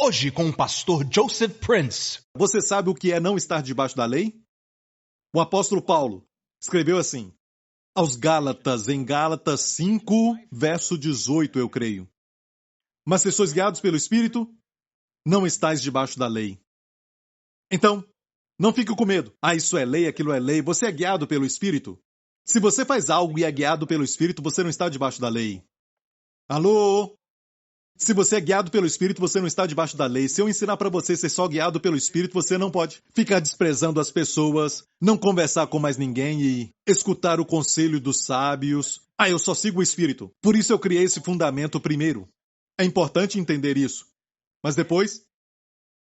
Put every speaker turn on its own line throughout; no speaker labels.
Hoje com o pastor Joseph Prince.
Você sabe o que é não estar debaixo da lei? O apóstolo Paulo escreveu assim, aos Gálatas, em Gálatas 5, verso 18, eu creio. Mas se sois guiados pelo Espírito, não estáis debaixo da lei. Então, não fique com medo. Isso é lei, aquilo é lei. Você é guiado pelo Espírito. Se você faz algo e é guiado pelo Espírito, você não está debaixo da lei. Alô? Se você é guiado pelo Espírito, você não está debaixo da lei. Se eu ensinar para você ser só guiado pelo Espírito, você não pode ficar desprezando as pessoas, não conversar com mais ninguém e escutar o conselho dos sábios. Eu só sigo o Espírito. Por isso eu criei esse fundamento primeiro. É importante entender isso. Mas depois,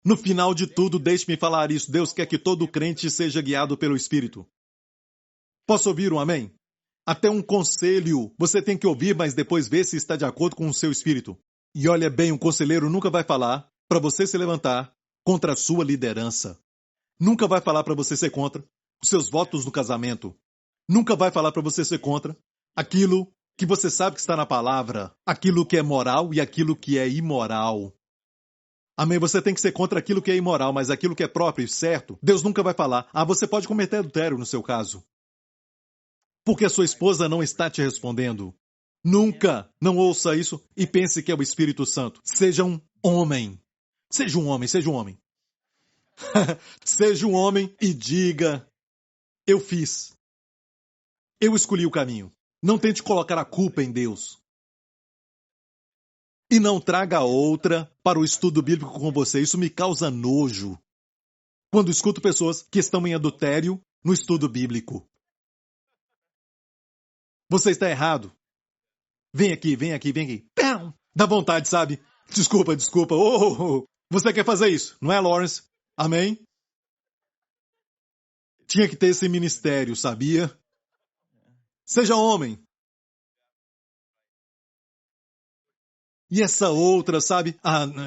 no final de tudo, deixe-me falar isso. Deus quer que todo crente seja guiado pelo Espírito. Posso ouvir um amém? Até um conselho você tem que ouvir, mas depois ver se está de acordo com o seu espírito. E olha bem, um conselheiro nunca vai falar para você se levantar contra a sua liderança. Nunca vai falar para você ser contra os seus votos no casamento. Nunca vai falar para você ser contra aquilo que você sabe que está na palavra, aquilo que é moral e aquilo que é imoral. Amém? Você tem que ser contra aquilo que é imoral, mas aquilo que é próprio e certo, Deus nunca vai falar. Você pode cometer adultério no seu caso. Porque a sua esposa não está te respondendo. Nunca não ouça isso e pense que é o Espírito Santo. Seja um homem. Seja um homem, seja um homem. Seja um homem e diga, eu fiz. Eu escolhi o caminho. Não tente colocar a culpa em Deus. E não traga outra para o estudo bíblico com você. Isso me causa nojo. Quando escuto pessoas que estão em adultério no estudo bíblico. Você está errado. Vem aqui, vem aqui, vem aqui. Dá vontade, sabe? Desculpa. Você quer fazer isso, não é, Lawrence? Amém? Tinha que ter esse ministério, sabia? Seja homem. E essa outra, sabe?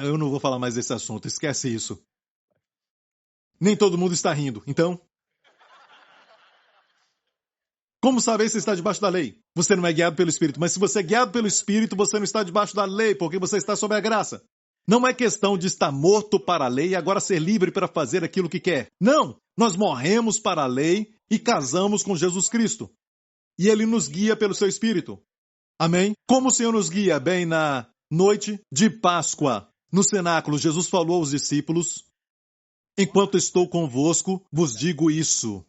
Eu não vou falar mais desse assunto, esquece isso. Nem todo mundo está rindo, então... Como saber se está debaixo da lei? Você não é guiado pelo Espírito, mas se você é guiado pelo Espírito, você não está debaixo da lei, porque você está sob a graça. Não é questão de estar morto para a lei e agora ser livre para fazer aquilo que quer. Não! Nós morremos para a lei e casamos com Jesus Cristo. E Ele nos guia pelo seu Espírito. Amém? Como o Senhor nos guia? Bem, na noite de Páscoa, no cenáculo, Jesus falou aos discípulos, enquanto estou convosco, vos digo isso.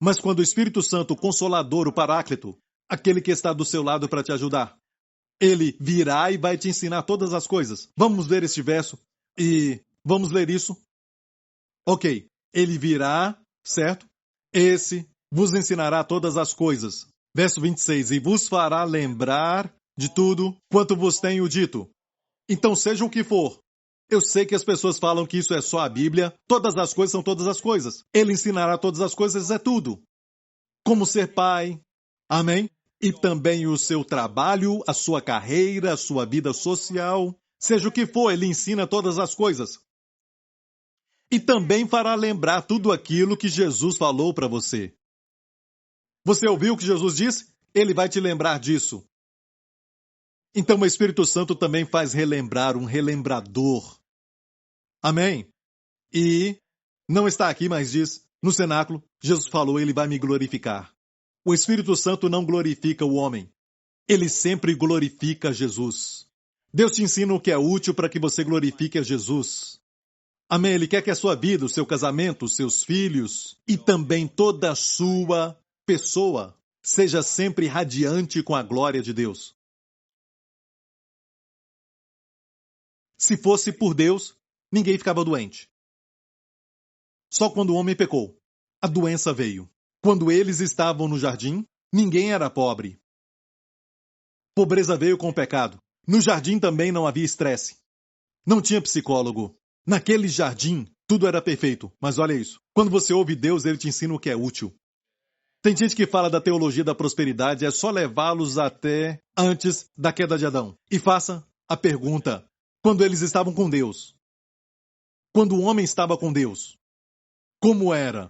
Mas quando o Espírito Santo, o Consolador, o Paráclito, aquele que está do seu lado para te ajudar, ele virá e vai te ensinar todas as coisas. Vamos ver este verso e vamos ler isso? Ok, ele virá, certo? Esse vos ensinará todas as coisas. Verso 26, e vos fará lembrar de tudo quanto vos tenho dito. Então seja o que for. Eu sei que as pessoas falam que isso é só a Bíblia. Todas as coisas são todas as coisas. Ele ensinará todas as coisas, é tudo. Como ser pai. Amém? E também o seu trabalho, a sua carreira, a sua vida social. Seja o que for, ele ensina todas as coisas. E também fará lembrar tudo aquilo que Jesus falou para você. Você ouviu o que Jesus disse? Ele vai te lembrar disso. Então o Espírito Santo também faz relembrar, um relembrador. Amém? E não está aqui, mas diz, no cenáculo, Jesus falou, ele vai me glorificar. O Espírito Santo não glorifica o homem. Ele sempre glorifica Jesus. Deus te ensina o que é útil para que você glorifique a Jesus. Amém? Ele quer que a sua vida, o seu casamento, os seus filhos e também toda a sua pessoa seja sempre radiante com a glória de Deus. Se fosse por Deus, ninguém ficava doente. Só quando o homem pecou, a doença veio. Quando eles estavam no jardim, ninguém era pobre. Pobreza veio com o pecado. No jardim também não havia estresse. Não tinha psicólogo. Naquele jardim, tudo era perfeito. Mas olha isso. Quando você ouve Deus, ele te ensina o que é útil. Tem gente que fala da teologia da prosperidade, é só levá-los até antes da queda de Adão. E faça a pergunta. Quando eles estavam com Deus. Quando o homem estava com Deus. Como era?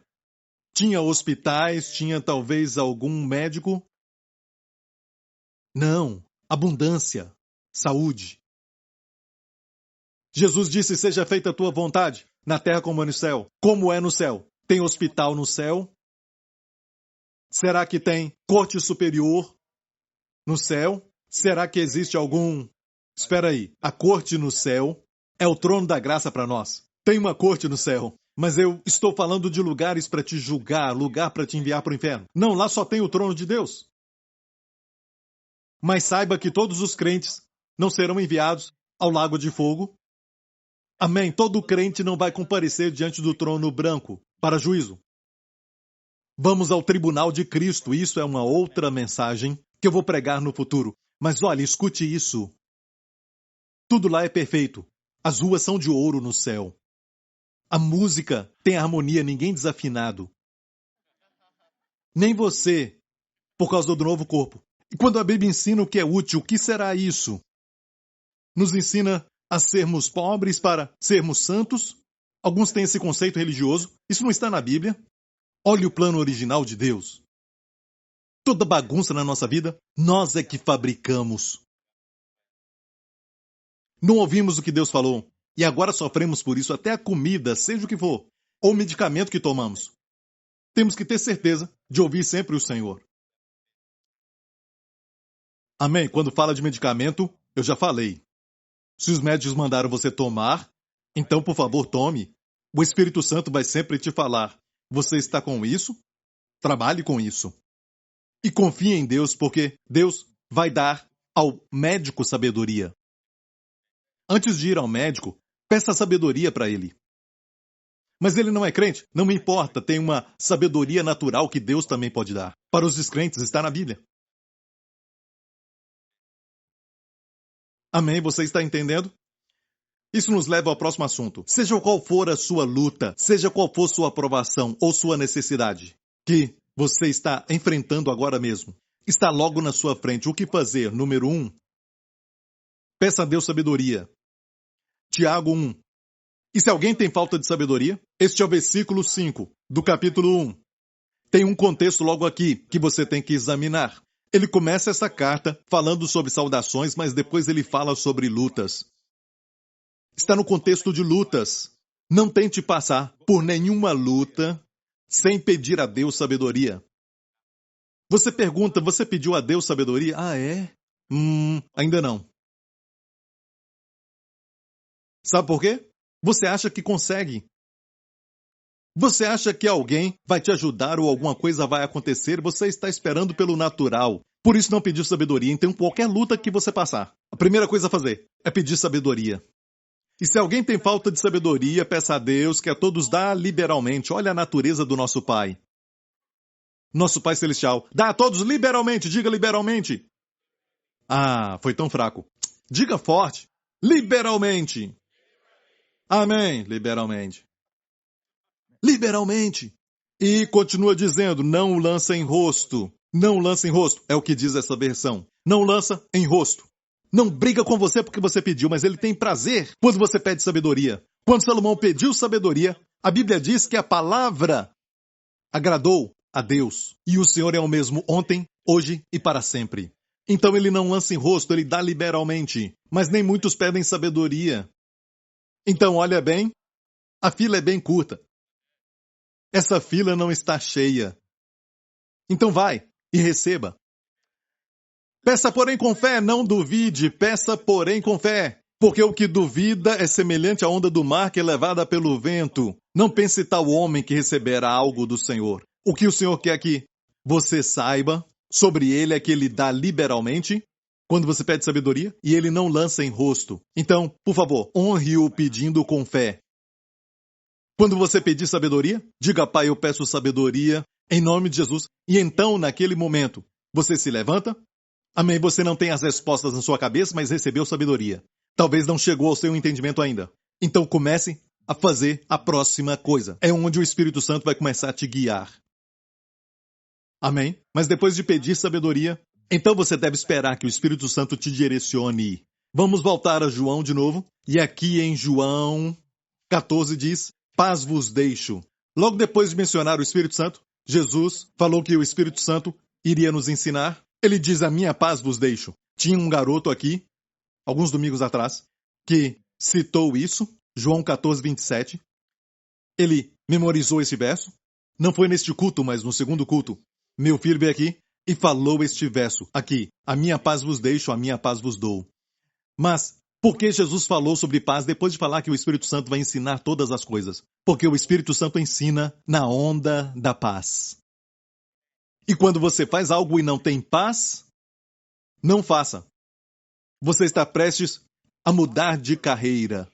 Tinha hospitais, tinha talvez algum médico? Não. Abundância. Saúde. Jesus disse, seja feita a tua vontade, na terra como é no céu. Como é no céu? Tem hospital no céu? Será que tem corte superior no céu? Será que existe algum... Espera aí, a corte no céu é o trono da graça para nós. Tem uma corte no céu, mas eu estou falando de lugares para te julgar, lugar para te enviar para o inferno. Não, lá só tem o trono de Deus. Mas saiba que todos os crentes não serão enviados ao lago de fogo. Amém. Todo crente não vai comparecer diante do trono branco para juízo. Vamos ao tribunal de Cristo. Isso é uma outra mensagem que eu vou pregar no futuro. Mas olha, escute isso. Tudo lá é perfeito. As ruas são de ouro no céu. A música tem harmonia, ninguém desafinado. Nem você, por causa do novo corpo. E quando a Bíblia ensina o que é útil, o que será isso? Nos ensina a sermos pobres para sermos santos? Alguns têm esse conceito religioso. Isso não está na Bíblia. Olhe o plano original de Deus. Toda bagunça na nossa vida, nós é que fabricamos. Não ouvimos o que Deus falou. E agora sofremos por isso, até a comida, seja o que for, ou o medicamento que tomamos. Temos que ter certeza de ouvir sempre o Senhor. Amém? Quando fala de medicamento, eu já falei. Se os médicos mandaram você tomar, então, por favor, tome. O Espírito Santo vai sempre te falar. Você está com isso? Trabalhe com isso. E confie em Deus, porque Deus vai dar ao médico sabedoria. Antes de ir ao médico, peça sabedoria para ele. Mas ele não é crente? Não me importa, tem uma sabedoria natural que Deus também pode dar. Para os descrentes, está na Bíblia. Amém? Você está entendendo? Isso nos leva ao próximo assunto. Seja qual for a sua luta, seja qual for sua aprovação ou sua necessidade, que você está enfrentando agora mesmo, está logo na sua frente. O que fazer? Número 1. Peça a Deus sabedoria. Tiago 1. E se alguém tem falta de sabedoria? Este é o versículo 5 do capítulo 1. Tem um contexto logo aqui que você tem que examinar. Ele começa essa carta falando sobre saudações, mas depois ele fala sobre lutas. Está no contexto de lutas. Não tente passar por nenhuma luta sem pedir a Deus sabedoria. Você pergunta, você pediu a Deus sabedoria? Ah, é? Ainda não. Sabe por quê? Você acha que consegue. Você acha que alguém vai te ajudar ou alguma coisa vai acontecer? Você está esperando pelo natural. Por isso não pediu sabedoria. Então, qualquer luta que você passar, a primeira coisa a fazer é pedir sabedoria. E se alguém tem falta de sabedoria, peça a Deus que a todos dá liberalmente. Olha a natureza do nosso Pai. Nosso Pai Celestial. Dá a todos liberalmente. Diga liberalmente. Ah, foi tão fraco. Diga forte. Liberalmente. Amém. Liberalmente. Liberalmente. E continua dizendo, não o lança em rosto. Não lança em rosto. É o que diz essa versão. Não lança em rosto. Não briga com você porque você pediu, mas ele tem prazer quando você pede sabedoria. Quando Salomão pediu sabedoria, a Bíblia diz que a palavra agradou a Deus. E o Senhor é o mesmo ontem, hoje e para sempre. Então ele não lança em rosto, ele dá liberalmente. Mas nem muitos pedem sabedoria. Então olha bem, a fila é bem curta. Essa fila não está cheia. Então vai e receba. Peça, porém, com fé, não duvide. Peça, porém, com fé. Porque o que duvida é semelhante à onda do mar que é levada pelo vento. Não pense tal homem que receberá algo do Senhor. O que o Senhor quer que você saiba sobre ele é que ele dá liberalmente, quando você pede sabedoria, e ele não lança em rosto. Então, por favor, honre-o pedindo com fé. Quando você pedir sabedoria, diga, Pai, eu peço sabedoria em nome de Jesus. E então, naquele momento, você se levanta. Amém, você não tem as respostas na sua cabeça, mas recebeu sabedoria. Talvez não chegou ao seu entendimento ainda. Então comece a fazer a próxima coisa. É onde o Espírito Santo vai começar a te guiar. Amém? Mas depois de pedir sabedoria, então você deve esperar que o Espírito Santo te direcione. Vamos voltar a João de novo. E aqui em João 14 diz, paz vos deixo. Logo depois de mencionar o Espírito Santo, Jesus falou que o Espírito Santo iria nos ensinar. Ele diz, a minha paz vos deixo. Tinha um garoto aqui, alguns domingos atrás, que citou isso, João 14, 27. Ele memorizou esse verso. Não foi neste culto, mas no segundo culto. Meu filho veio aqui e falou este verso aqui. A minha paz vos deixo, a minha paz vos dou. Mas por que Jesus falou sobre paz depois de falar que o Espírito Santo vai ensinar todas as coisas? Porque o Espírito Santo ensina na onda da paz. E quando você faz algo e não tem paz, não faça. Você está prestes a mudar de carreira.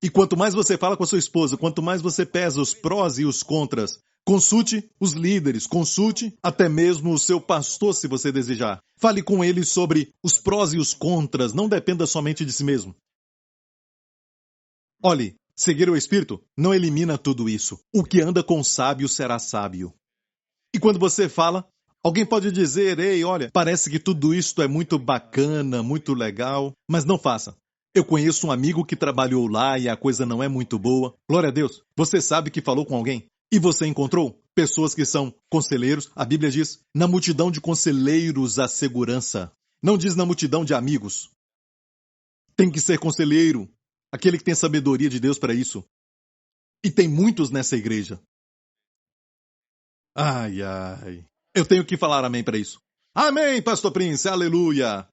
E quanto mais você fala com a sua esposa, quanto mais você pesa os prós e os contras, consulte os líderes, consulte até mesmo o seu pastor, se você desejar. Fale com ele sobre os prós e os contras, não dependa somente de si mesmo. Olhe, seguir o Espírito não elimina tudo isso. O que anda com o sábio será sábio. E quando você fala, alguém pode dizer, ei, olha, parece que tudo isto é muito bacana, muito legal, mas não faça. Eu conheço um amigo que trabalhou lá e a coisa não é muito boa. Glória a Deus. Você sabe que falou com alguém? E você encontrou pessoas que são conselheiros? A Bíblia diz, na multidão de conselheiros há segurança. Não diz na multidão de amigos. Tem que ser conselheiro. Aquele que tem sabedoria de Deus para isso. E tem muitos nessa igreja. Ai, ai. Eu tenho que falar amém para isso. Amém, Pastor Prince. Aleluia.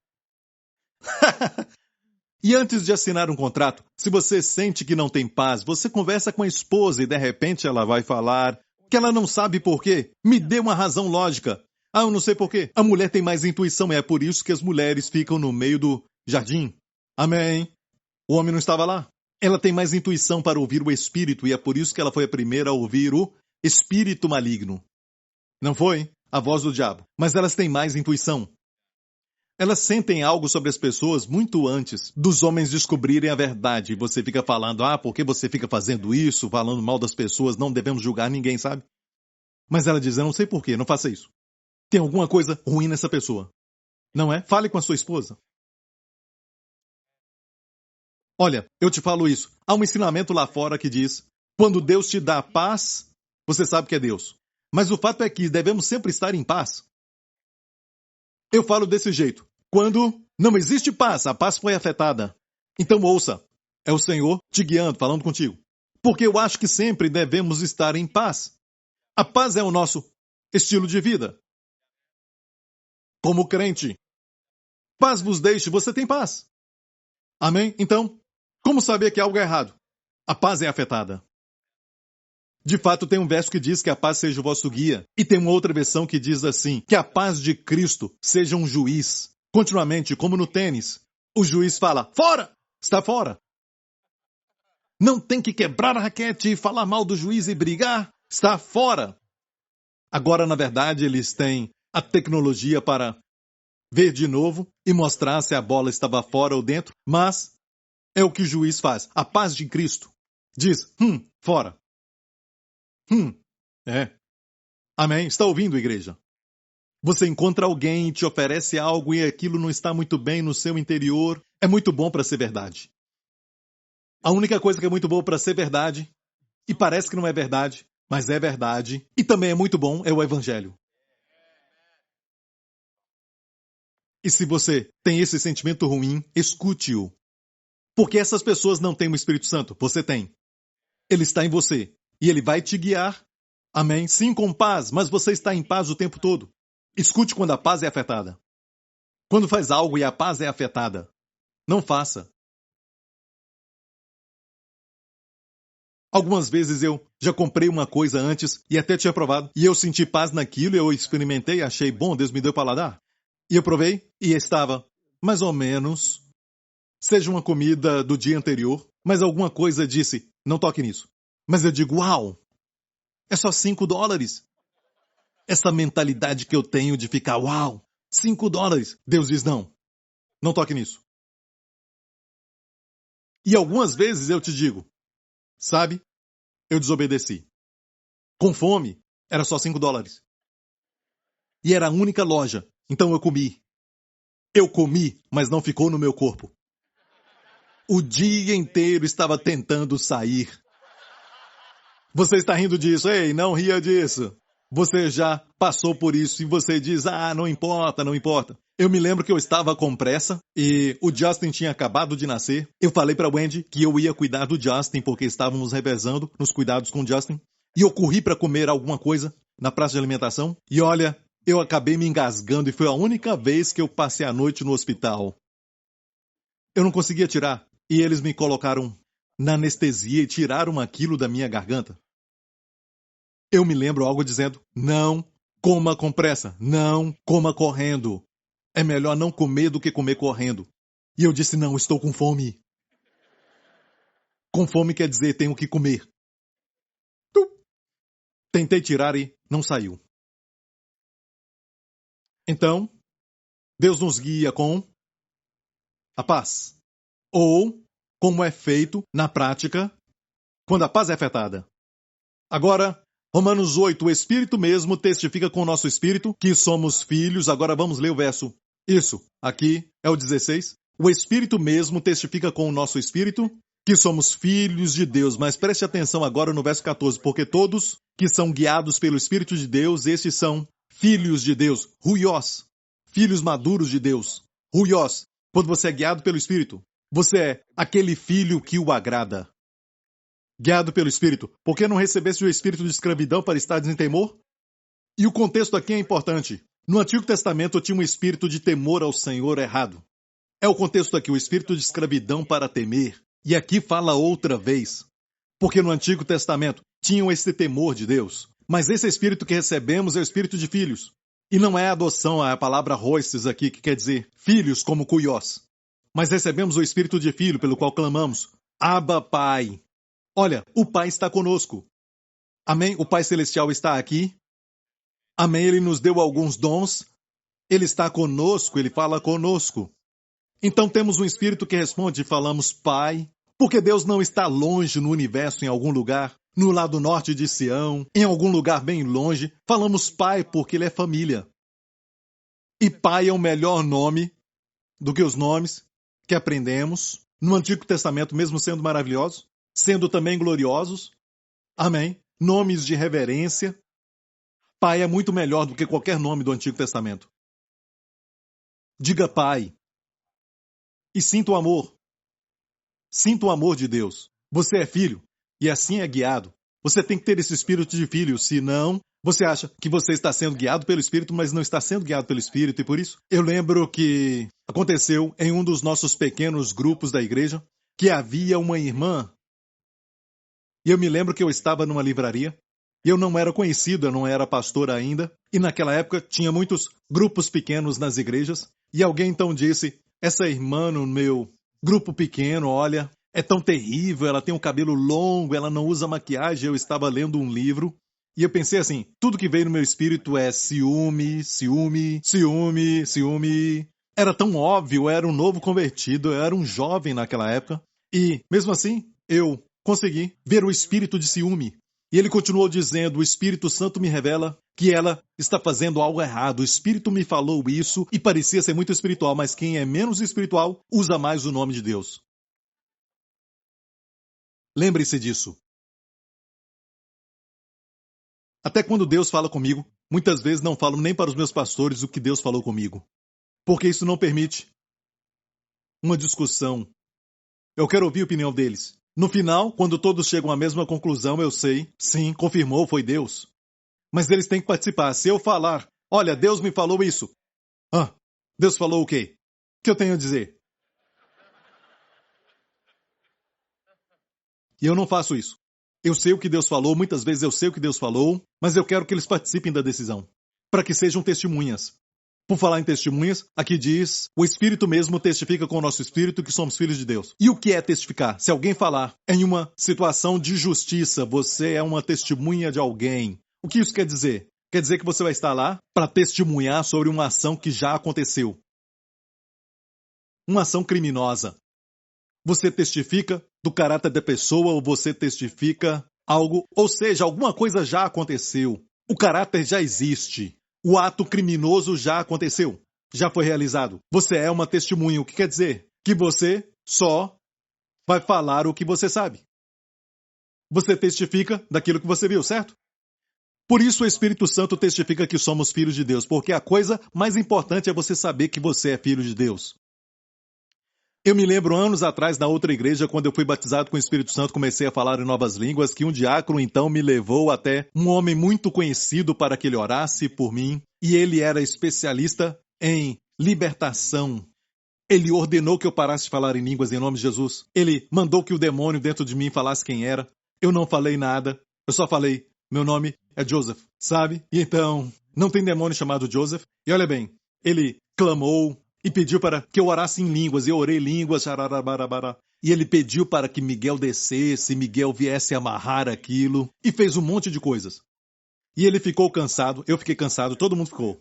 E antes de assinar um contrato, se você sente que não tem paz, você conversa com a esposa e de repente ela vai falar que ela não sabe por quê. Me dê uma razão lógica. Ah, eu não sei por quê. A mulher tem mais intuição e é por isso que as mulheres ficam no meio do jardim. Amém. O homem não estava lá. Ela tem mais intuição para ouvir o espírito e é por isso que ela foi a primeira a ouvir o espírito maligno. Não foi a voz do diabo, mas elas têm mais intuição. Elas sentem algo sobre as pessoas muito antes dos homens descobrirem a verdade. E você fica falando, por que você fica fazendo isso, falando mal das pessoas, não devemos julgar ninguém, sabe? Mas ela diz, eu não sei por quê, não faça isso. Tem alguma coisa ruim nessa pessoa. Não é? Fale com a sua esposa. Olha, eu te falo isso. Há um ensinamento lá fora que diz, quando Deus te dá paz, você sabe que é Deus. Mas o fato é que devemos sempre estar em paz. Eu falo desse jeito. Quando não existe paz, a paz foi afetada. Então ouça, é o Senhor te guiando, falando contigo. Porque eu acho que sempre devemos estar em paz. A paz é o nosso estilo de vida. Como crente. Paz vos deixe, você tem paz. Amém? Então, como saber que algo é errado? A paz é afetada. De fato, tem um verso que diz que a paz seja o vosso guia. E tem uma outra versão que diz assim, que a paz de Cristo seja um juiz. Continuamente, como no tênis, o juiz fala, fora! Está fora. Não tem que quebrar a raquete e falar mal do juiz e brigar. Está fora. Agora, na verdade, eles têm a tecnologia para ver de novo e mostrar se a bola estava fora ou dentro, mas é o que o juiz faz. A paz de Cristo diz, fora. Amém? Está ouvindo, igreja? Você encontra alguém e te oferece algo e aquilo não está muito bem no seu interior. É muito bom para ser verdade. A única coisa que é muito boa para ser verdade, e parece que não é verdade, mas é verdade, e também é muito bom, é o Evangelho. E se você tem esse sentimento ruim, escute-o. Porque essas pessoas não têm o Espírito Santo, você tem. Ele está em você, e ele vai te guiar. Amém? Sim, com paz, mas você está em paz o tempo todo. Escute quando a paz é afetada. Quando faz algo e a paz é afetada, não faça. Algumas vezes eu já comprei uma coisa antes e até tinha provado, e eu senti paz naquilo, eu experimentei, achei bom, Deus me deu paladar. E eu provei e estava mais ou menos, seja uma comida do dia anterior, mas alguma coisa disse, não toque nisso. Mas eu digo, uau, é só $5. Essa mentalidade que eu tenho de ficar, uau, $5. Deus diz, não toque nisso. E algumas vezes eu te digo, sabe, eu desobedeci. Com fome, era só $5. E era a única loja, então eu comi. Eu comi, mas não ficou no meu corpo. O dia inteiro estava tentando sair. Você está rindo disso? Ei, não ria disso. Você já passou por isso e você diz, não importa, não importa. Eu me lembro que eu estava com pressa e o Justin tinha acabado de nascer. Eu falei para Wendy que eu ia cuidar do Justin porque estávamos revezando nos cuidados com o Justin. E eu corri para comer alguma coisa na praça de alimentação. E olha, eu acabei me engasgando e foi a única vez que eu passei a noite no hospital. Eu não conseguia tirar e eles me colocaram na anestesia e tiraram aquilo da minha garganta. Eu me lembro algo dizendo, não coma com pressa, não coma correndo. É melhor não comer do que comer correndo. E eu disse, não, estou com fome. Com fome quer dizer, tenho que comer. Tentei tirar e não saiu. Então, Deus nos guia com a paz. Ou, como é feito na prática, quando a paz é afetada. Agora, Romanos 8, o Espírito mesmo testifica com o nosso Espírito que somos filhos. Agora vamos ler o verso. Isso, aqui é o 16. O Espírito mesmo testifica com o nosso Espírito que somos filhos de Deus. Mas preste atenção agora no verso 14, porque todos que são guiados pelo Espírito de Deus, estes são filhos de Deus, ruiós, filhos maduros de Deus, ruiós. Quando você é guiado pelo Espírito, você é aquele filho que o agrada. Guiado pelo Espírito, por que não recebeste o espírito de escravidão para estares em temor? E o contexto aqui é importante. No Antigo Testamento tinha um espírito de temor ao Senhor errado. É o contexto aqui, o espírito de escravidão para temer. E aqui fala outra vez. Porque no Antigo Testamento tinham esse temor de Deus. Mas esse espírito que recebemos é o espírito de filhos. E não é adoção, é a palavra roistes aqui, que quer dizer filhos como cuiós. Mas recebemos o espírito de filho pelo qual clamamos, Abba, Pai. Olha, o Pai está conosco. Amém? O Pai Celestial está aqui. Amém? Ele nos deu alguns dons. Ele está conosco, ele fala conosco. Então temos um Espírito que responde e falamos Pai, porque Deus não está longe no universo, em algum lugar, no lado norte de Sião, em algum lugar bem longe. Falamos Pai porque ele é família. E Pai é o melhor nome do que os nomes que aprendemos no Antigo Testamento, mesmo sendo maravilhosos. Sendo também gloriosos. Amém. Nomes de reverência. Pai é muito melhor do que qualquer nome do Antigo Testamento. Diga Pai. E sinta o amor. Sinta o amor de Deus. Você é filho e assim é guiado. Você tem que ter esse espírito de filho, senão você acha que você está sendo guiado pelo Espírito, mas não está sendo guiado pelo Espírito. E por isso, eu lembro que aconteceu em um dos nossos pequenos grupos da igreja, que havia uma irmã. E eu me lembro que eu estava numa livraria, e eu não era conhecido, eu não era pastor ainda, e naquela época tinha muitos grupos pequenos nas igrejas, e alguém então disse, essa irmã no meu grupo pequeno, olha, é tão terrível, ela tem um cabelo longo, ela não usa maquiagem, eu estava lendo um livro, e eu pensei assim, tudo que veio no meu espírito é ciúme, ciúme, ciúme, ciúme. Era tão óbvio, eu era um novo convertido, eu era um jovem naquela época, e mesmo assim, eu consegui ver o espírito de ciúme. E ele continuou dizendo, o Espírito Santo me revela que ela está fazendo algo errado. O Espírito me falou isso e parecia ser muito espiritual, mas quem é menos espiritual usa mais o nome de Deus. Lembre-se disso. Até quando Deus fala comigo, muitas vezes não falo nem para os meus pastores o que Deus falou comigo. Porque isso não permite uma discussão. Eu quero ouvir a opinião deles. No final, quando todos chegam à mesma conclusão, eu sei, sim, confirmou, foi Deus. Mas eles têm que participar. Se eu falar, olha, Deus me falou isso. Deus falou o quê? O que eu tenho a dizer? E eu não faço isso. Eu sei o que Deus falou, muitas vezes eu sei o que Deus falou, mas eu quero que eles participem da decisão, para que sejam testemunhas. Por falar em testemunhas, aqui diz, o Espírito mesmo testifica com o nosso Espírito que somos filhos de Deus. E o que é testificar? Se alguém falar em uma situação de justiça, você é uma testemunha de alguém. O que isso quer dizer? Quer dizer que você vai estar lá para testemunhar sobre uma ação que já aconteceu. Uma ação criminosa. Você testifica do caráter da pessoa ou você testifica algo, ou seja, alguma coisa já aconteceu. O caráter já existe. O ato criminoso já aconteceu, já foi realizado. Você é uma testemunha. O que quer dizer? Que você só vai falar o que você sabe. Você testifica daquilo que você viu, certo? Por isso o Espírito Santo testifica que somos filhos de Deus, porque a coisa mais importante é você saber que você é filho de Deus. Eu me lembro anos atrás, na outra igreja, quando eu fui batizado com o Espírito Santo, comecei a falar em novas línguas, que um diácono então me levou até um homem muito conhecido para que ele orasse por mim, e ele era especialista em libertação. Ele ordenou que eu parasse de falar em línguas em nome de Jesus. Ele mandou que o demônio dentro de mim falasse quem era. Eu não falei nada, eu só falei, meu nome é Joseph, sabe? E então, não tem demônio chamado Joseph. E olha bem, ele clamou e pediu para que eu orasse em línguas. E eu orei línguas, e ele pediu para que Miguel descesse, Miguel viesse amarrar aquilo, e fez um monte de coisas. E ele ficou cansado, eu fiquei cansado, todo mundo ficou.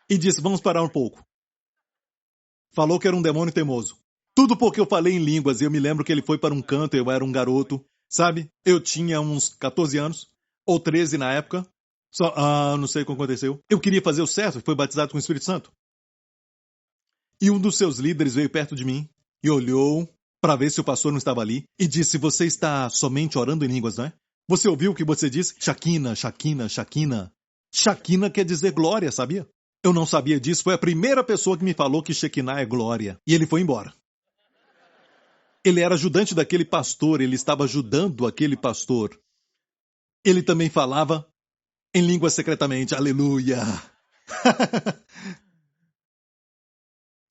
E disse, vamos parar um pouco. Falou que era um demônio teimoso. Tudo porque eu falei em línguas, e eu me lembro que ele foi para um canto, eu era um garoto, sabe? Eu tinha uns 14 anos, ou 13 na época. Não sei o que aconteceu. Eu queria fazer o certo, foi batizado com o Espírito Santo. E um dos seus líderes veio perto de mim e olhou para ver se o pastor não estava ali e disse, você está somente orando em línguas, não é? Você ouviu o que você disse? Shekinah, Shekinah, Shekinah. Shekinah quer dizer glória, sabia? Eu não sabia disso, foi a primeira pessoa que me falou que Shekinah é glória. E ele foi embora. Ele era ajudante daquele pastor, ele estava ajudando aquele pastor. Ele também falava em língua secretamente, aleluia.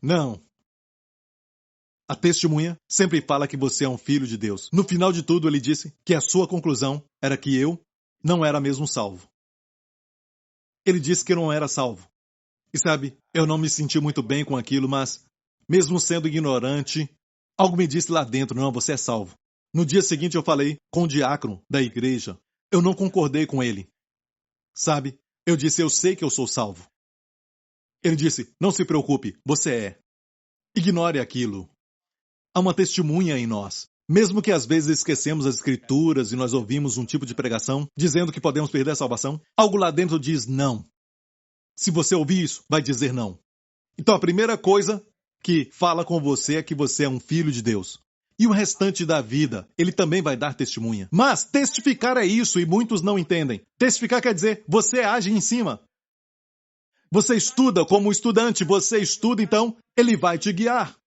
Não. A testemunha sempre fala que você é um filho de Deus. No final de tudo, ele disse que a sua conclusão era que eu não era mesmo salvo. Ele disse que eu não era salvo. E sabe, eu não me senti muito bem com aquilo, mas, mesmo sendo ignorante, algo me disse lá dentro, não, você é salvo. No dia seguinte eu falei com o diácono da igreja. Eu não concordei com ele. Sabe, eu disse, eu sei que eu sou salvo. Ele disse, não se preocupe, você é. Ignore aquilo. Há uma testemunha em nós. Mesmo que às vezes esquecemos as escrituras e nós ouvimos um tipo de pregação dizendo que podemos perder a salvação, algo lá dentro diz não. Se você ouvir isso, vai dizer não. Então a primeira coisa que fala com você é que você é um filho de Deus. E o restante da vida, ele também vai dar testemunha. Mas testificar é isso e muitos não entendem. Testificar quer dizer, você age em cima. Você estuda como estudante, você estuda, então ele vai te guiar.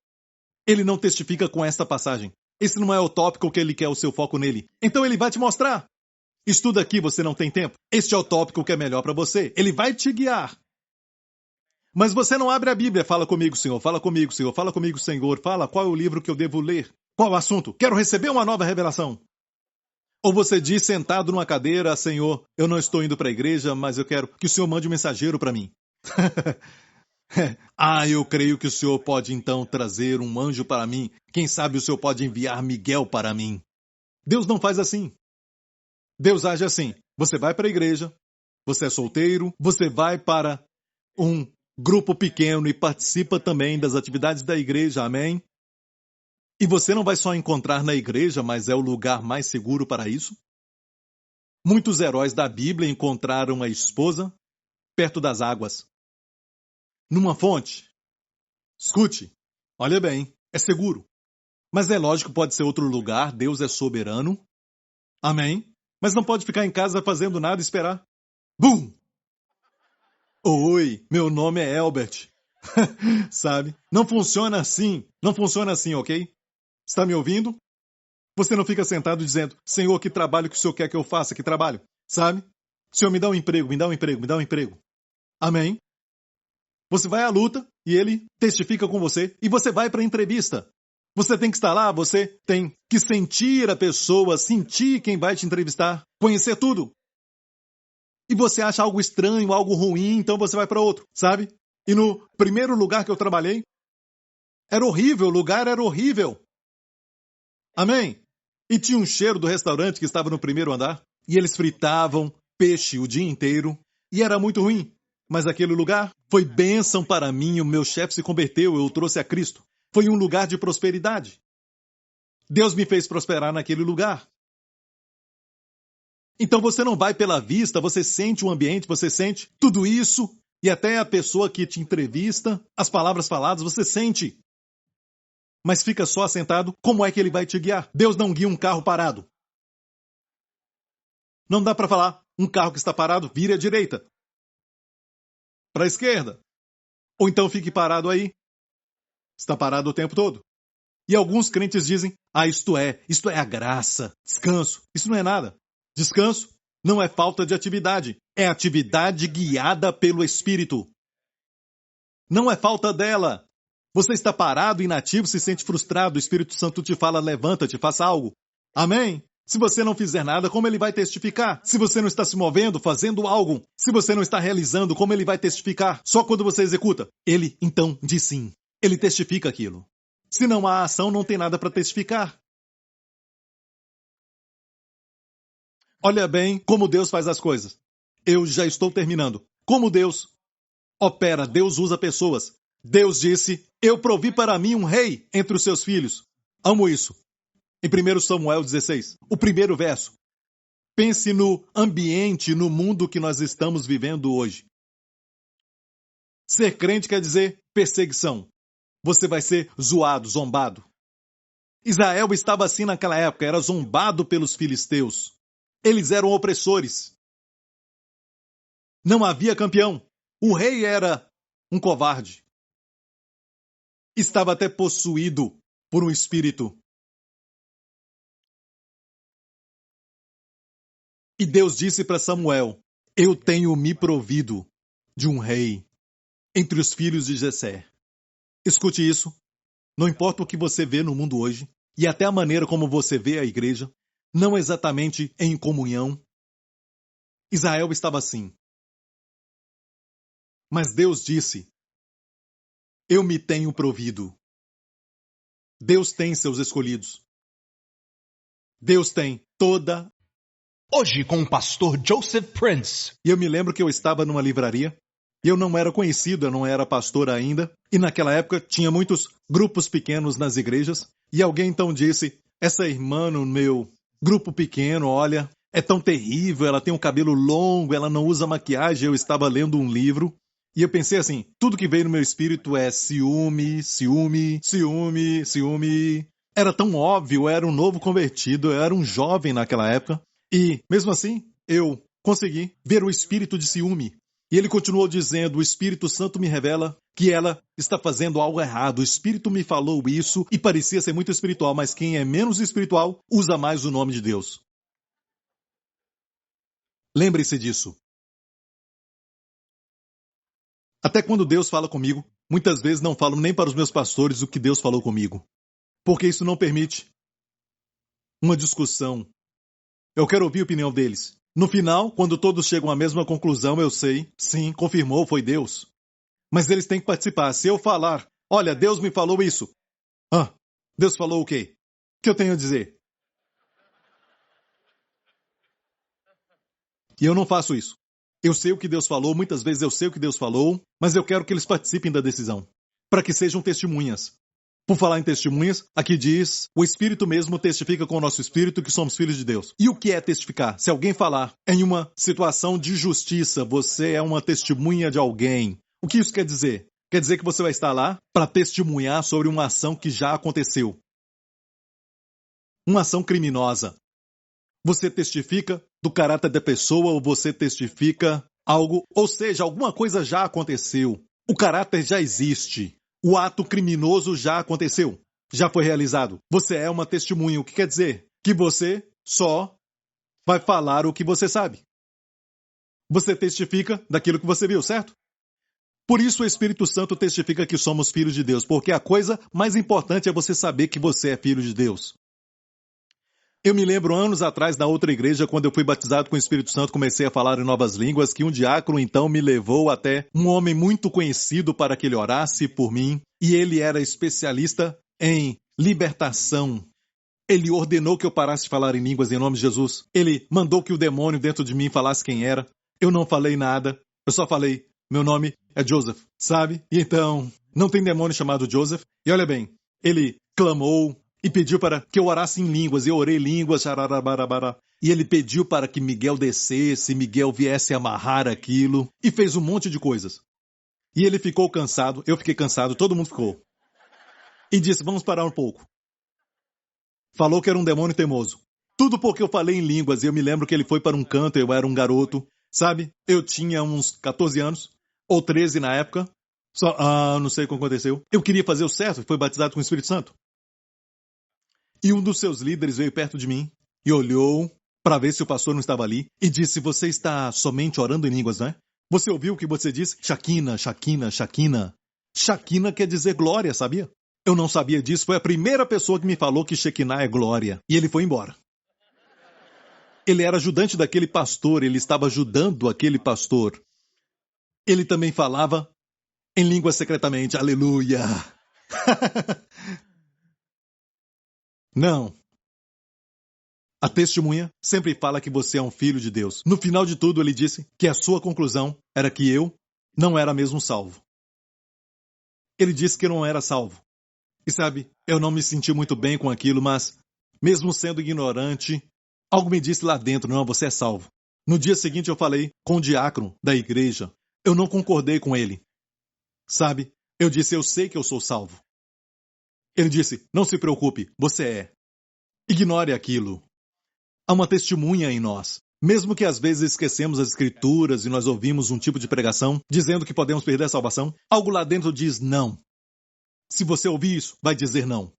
Ele não testifica com esta passagem. Esse não é o tópico que ele quer o seu foco nele. Então ele vai te mostrar. Estuda aqui, você não tem tempo. Este é o tópico que é melhor para você. Ele vai te guiar. Mas você não abre a Bíblia. Fala comigo, Senhor. Fala comigo, Senhor. Fala comigo, Senhor. Fala qual é o livro que eu devo ler. Qual o assunto? Quero receber uma nova revelação. Ou você diz sentado numa cadeira, Senhor, eu não estou indo para a igreja, mas eu quero que o Senhor mande um mensageiro para mim. Eu creio que o Senhor pode então trazer um anjo para mim. Quem sabe o Senhor pode enviar Miguel para mim. Deus não faz assim. Deus age assim. Você vai para a igreja, você é solteiro, você vai para um grupo pequeno e participa também das atividades da igreja, amém? E você não vai só encontrar na igreja, mas é o lugar mais seguro para isso? Muitos heróis da Bíblia encontraram a esposa perto das águas. Numa fonte. Escute, olha bem, é seguro. Mas é lógico, pode ser outro lugar, Deus é soberano. Amém? Mas não pode ficar em casa fazendo nada e esperar. Bum! Oi, meu nome é Elbert. Sabe? Não funciona assim. Não funciona assim, ok? Está me ouvindo? Você não fica sentado dizendo, Senhor, que trabalho que o Senhor quer que eu faça? Que trabalho? Sabe? Senhor, me dá um emprego, me dá um emprego, me dá um emprego. Amém? Você vai à luta e ele testifica com você e você vai para a entrevista. Você tem que estar lá, você tem que sentir a pessoa, sentir quem vai te entrevistar, conhecer tudo. E você acha algo estranho, algo ruim, então você vai para outro, sabe? E no primeiro lugar que eu trabalhei, era horrível, o lugar era horrível. Amém? E tinha um cheiro do restaurante que estava no primeiro andar, e eles fritavam peixe o dia inteiro, e era muito ruim. Mas aquele lugar foi bênção para mim, o meu chefe se converteu, eu o trouxe a Cristo. Foi um lugar de prosperidade. Deus me fez prosperar naquele lugar. Então você não vai pela vista, você sente o ambiente, você sente tudo isso, e até a pessoa que te entrevista, as palavras faladas, você sente. Mas fica só sentado, como é que ele vai te guiar? Deus não guia um carro parado. Não dá para falar, Um carro que está parado, vire à direita. Para a esquerda. Ou então fique parado aí. Está parado o tempo todo. E alguns crentes dizem, isto é a graça, descanso. Isso não é nada. Descanso não é falta de atividade, é atividade guiada pelo Espírito. Não é falta dela. Você está parado, inativo, se sente frustrado, o Espírito Santo te fala, levanta-te, faça algo. Amém? Se você não fizer nada, como ele vai testificar? Se você não está se movendo, fazendo algo, se você não está realizando, como ele vai testificar? Só quando você executa. Ele, então, diz sim. Ele testifica aquilo. Se não há ação, não tem nada para testificar. Olha bem como Deus faz as coisas. Eu já estou terminando. Como Deus opera, Deus usa pessoas. Deus disse, eu provi para mim um rei entre os seus filhos. Amo isso. Em 1 Samuel 16, o primeiro verso. Pense no ambiente, no mundo que nós estamos vivendo hoje. Ser crente quer dizer perseguição. Você vai ser zoado, zombado. Israel estava assim naquela época, era zombado pelos filisteus. Eles eram opressores. Não havia campeão. O rei era um covarde. Estava até possuído por um espírito. E Deus disse para Samuel, eu tenho me provido de um rei entre os filhos de Jessé. Escute isso. Não importa o que você vê no mundo hoje, e até a maneira como você vê a igreja, não exatamente em comunhão. Israel estava assim. Mas Deus disse, eu me tenho provido. Deus tem seus escolhidos. Deus tem toda.
Hoje com o pastor Joseph Prince.
E eu me lembro que eu estava numa livraria, e eu não era conhecido, eu não era pastor ainda, e naquela época tinha muitos grupos pequenos nas igrejas, e alguém então disse, essa irmã no meu grupo pequeno, olha, é tão terrível, ela tem um cabelo longo, ela não usa maquiagem, eu estava lendo um livro, e eu pensei assim, tudo que veio no meu espírito é ciúme, ciúme, ciúme, ciúme. Era tão óbvio, eu era um novo convertido, eu era um jovem naquela época, e mesmo assim, eu consegui ver o espírito de ciúme. E ele continuou dizendo, o Espírito Santo me revela que ela está fazendo algo errado. O Espírito me falou isso e parecia ser muito espiritual, mas quem é menos espiritual usa mais o nome de Deus. Lembre-se disso. Até quando Deus fala comigo, muitas vezes não falo nem para os meus pastores o que Deus falou comigo. Porque isso não permite uma discussão. Eu quero ouvir a opinião deles. No final, quando todos chegam à mesma conclusão, eu sei, sim, confirmou, foi Deus. Mas eles têm que participar. Se eu falar, olha, Deus me falou isso. Deus falou o quê? O que eu tenho a dizer? E eu não faço isso. Eu sei o que Deus falou, muitas vezes eu sei o que Deus falou, mas eu quero que eles participem da decisão, para que sejam testemunhas. Por falar em testemunhas, aqui diz, o Espírito mesmo testifica com o nosso Espírito que somos filhos de Deus. E o que é testificar? Se alguém falar em uma situação de justiça, você é uma testemunha de alguém. O que isso quer dizer? Quer dizer que você vai estar lá para testemunhar sobre uma ação que já aconteceu. Uma ação criminosa. Você testifica do caráter da pessoa ou você testifica algo, ou seja, alguma coisa já aconteceu. O caráter já existe. O ato criminoso já aconteceu, já foi realizado. Você é uma testemunha. O que quer dizer? Que você só vai falar o que você sabe. Você testifica daquilo que você viu, certo? Por isso o Espírito Santo testifica que somos filhos de Deus, porque a coisa mais importante é você saber que você é filho de Deus. Eu me lembro anos atrás, na outra igreja, quando eu fui batizado com o Espírito Santo, comecei a falar em novas línguas, que um diácono então me levou até um homem muito conhecido para que ele orasse por mim, e ele era especialista em libertação. Ele ordenou que eu parasse de falar em línguas em nome de Jesus. Ele mandou que o demônio dentro de mim falasse quem era. Eu não falei nada, eu só falei, meu nome é Joseph, sabe? E então, não tem demônio chamado Joseph. E olha bem, ele clamou, e pediu para que eu orasse em línguas, e eu orei línguas, e ele pediu para que Miguel descesse, Miguel viesse amarrar aquilo, e fez um monte de coisas. E ele ficou cansado, eu fiquei cansado, todo mundo ficou. E disse, vamos parar um pouco. Falou que era um demônio teimoso. Tudo porque eu falei em línguas. E eu me lembro que ele foi para um canto, eu era um garoto, sabe? Eu tinha uns 14 anos, ou 13 na época. Não sei o que aconteceu. Eu queria fazer o certo, foi batizado com o Espírito Santo. E um dos seus líderes veio perto de mim e olhou para ver se o pastor não estava ali e disse: você está somente orando em línguas, não é? Você ouviu o que você disse? Shekinah, Shekinah, Shekinah. Shekinah quer dizer glória, sabia? Eu não sabia disso, foi a primeira pessoa que me falou que Shekinah é glória. E ele foi embora. Ele era ajudante daquele pastor, ele estava ajudando aquele pastor. Ele também falava em língua secretamente, aleluia. Não. A testemunha sempre fala que você é um filho de Deus. No final de tudo, ele disse que a sua conclusão era que eu não era mesmo salvo. Ele disse que eu não era salvo. E sabe, eu não me senti muito bem com aquilo, mas, mesmo sendo ignorante, algo me disse lá dentro, não, você é salvo. No dia seguinte eu falei com o diácono da igreja. Eu não concordei com ele. Sabe, eu disse, eu sei que eu sou salvo. Ele disse, não se preocupe, você é. Ignore aquilo. Há uma testemunha em nós. Mesmo que às vezes esquecemos as escrituras e nós ouvimos um tipo de pregação dizendo que podemos perder a salvação, algo lá dentro diz não. Se você ouvir isso, vai dizer não.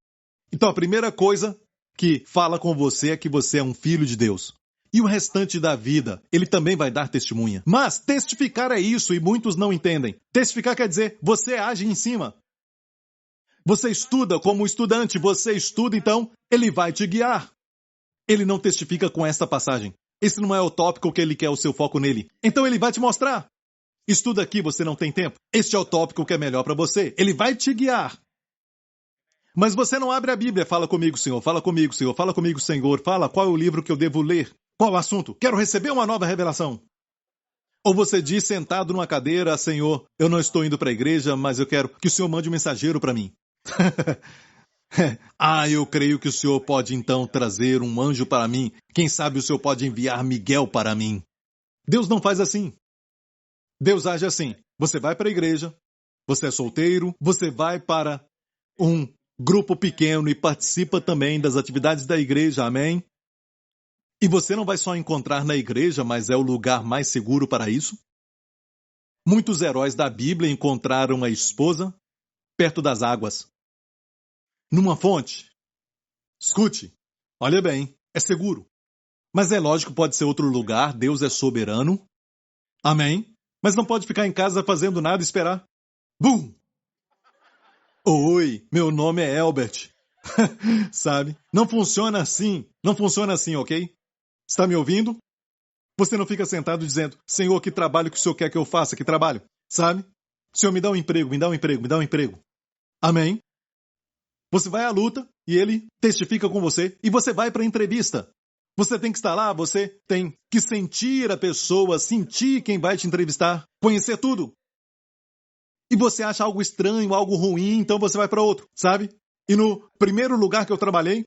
Então a primeira coisa que fala com você é que você é um filho de Deus. E o restante da vida, ele também vai dar testemunha. Mas testificar é isso e muitos não entendem. Testificar quer dizer, você age em cima. Você estuda como estudante, você estuda, então ele vai te guiar. Ele não testifica com esta passagem. Esse não é o tópico que ele quer o seu foco nele. Então ele vai te mostrar. Estuda aqui, você não tem tempo. Este é o tópico que é melhor para você. Ele vai te guiar. Mas você não abre a Bíblia. Fala comigo, Senhor. Fala comigo, Senhor. Fala comigo, Senhor. Fala qual é o livro que eu devo ler. Qual o assunto? Quero receber uma nova revelação. Ou você diz sentado numa cadeira, Senhor, eu não estou indo para a igreja, mas eu quero que o Senhor mande um mensageiro para mim. Eu creio que o Senhor pode então trazer um anjo para mim. Quem sabe o Senhor pode enviar Miguel para mim. Deus não faz assim. Deus age assim. Você vai para a igreja, você é solteiro, você vai para um grupo pequeno e participa também das atividades da igreja, amém? E você não vai só encontrar na igreja, mas é o lugar mais seguro para isso? Muitos heróis da Bíblia encontraram a esposa perto das águas. Numa fonte. Escute, olha bem, é seguro. Mas é lógico, pode ser outro lugar, Deus é soberano. Amém? Mas não pode ficar em casa fazendo nada e esperar. Bum! Oi, meu nome é Elbert. Sabe? Não funciona assim. Não funciona assim, ok? Está me ouvindo? Você não fica sentado dizendo, Senhor, que trabalho que o Senhor quer que eu faça? Que trabalho? Sabe? Senhor, me dá um emprego, me dá um emprego, me dá um emprego. Amém? Você vai à luta e ele testifica com você e você vai para a entrevista. Você tem que estar lá, você tem que sentir a pessoa, sentir quem vai te entrevistar, conhecer tudo. E você acha algo estranho, algo ruim, então você vai para outro, sabe? E no primeiro lugar que eu trabalhei,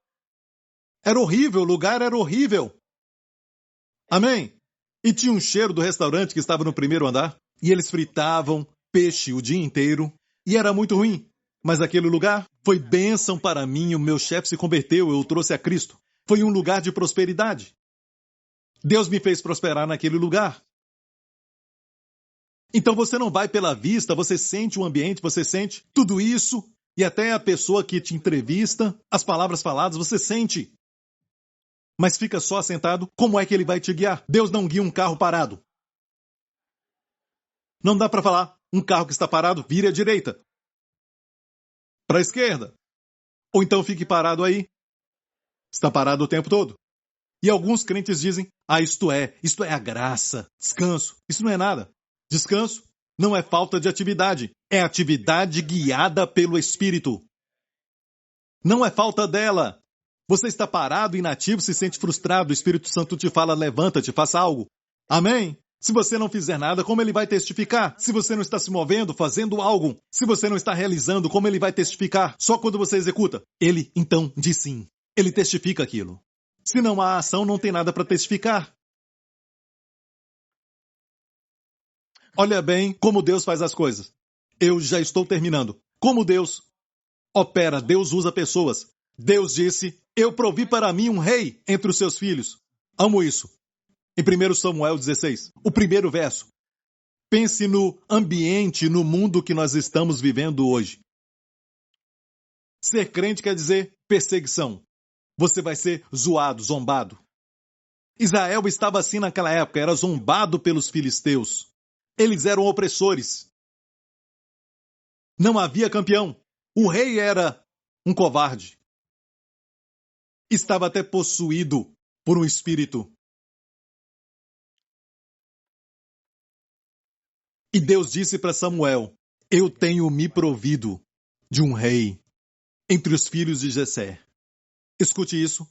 era horrível, o lugar era horrível. Amém? E tinha um cheiro do restaurante que estava no primeiro andar, e eles fritavam peixe o dia inteiro, e era muito ruim. Mas aquele lugar foi bênção para mim, o meu chefe se converteu, eu o trouxe a Cristo. Foi um lugar de prosperidade. Deus me fez prosperar naquele lugar. Então você não vai pela vista, você sente o ambiente, você sente tudo isso, e até a pessoa que te entrevista, as palavras faladas, você sente. Mas fica só sentado, como é que ele vai te guiar? Deus não guia um carro parado. Não dá para falar, um carro que está parado, vire à direita. Para a esquerda. Ou então fique parado aí. Está parado o tempo todo. E alguns crentes dizem, isto é a graça, descanso. Isso não é nada. Descanso não é falta de atividade, é atividade guiada pelo Espírito. Não é falta dela. Você está parado, inativo, se sente frustrado, o Espírito Santo te fala, levanta-te, faça algo. Amém? Se você não fizer nada, como ele vai testificar? Se você não está se movendo, fazendo algo, se você não está realizando, como ele vai testificar? Só quando você executa. Ele, então, diz sim. Ele testifica aquilo. Se não há ação, não tem nada para testificar. Olha bem como Deus faz as coisas. Eu já estou terminando. Como Deus opera, Deus usa pessoas. Deus disse Eu provi para mim um rei entre os seus filhos. Amo isso. Em 1 Samuel 16, o primeiro verso. Pense no ambiente, no mundo que nós estamos vivendo hoje. Ser crente quer dizer perseguição. Você vai ser zoado, zombado. Israel estava assim naquela época, era zombado pelos filisteus. Eles eram opressores. Não havia campeão. O rei era um covarde. Estava até possuído por um espírito. E Deus disse para Samuel, eu tenho me provido de um rei entre os filhos de Jessé. Escute isso.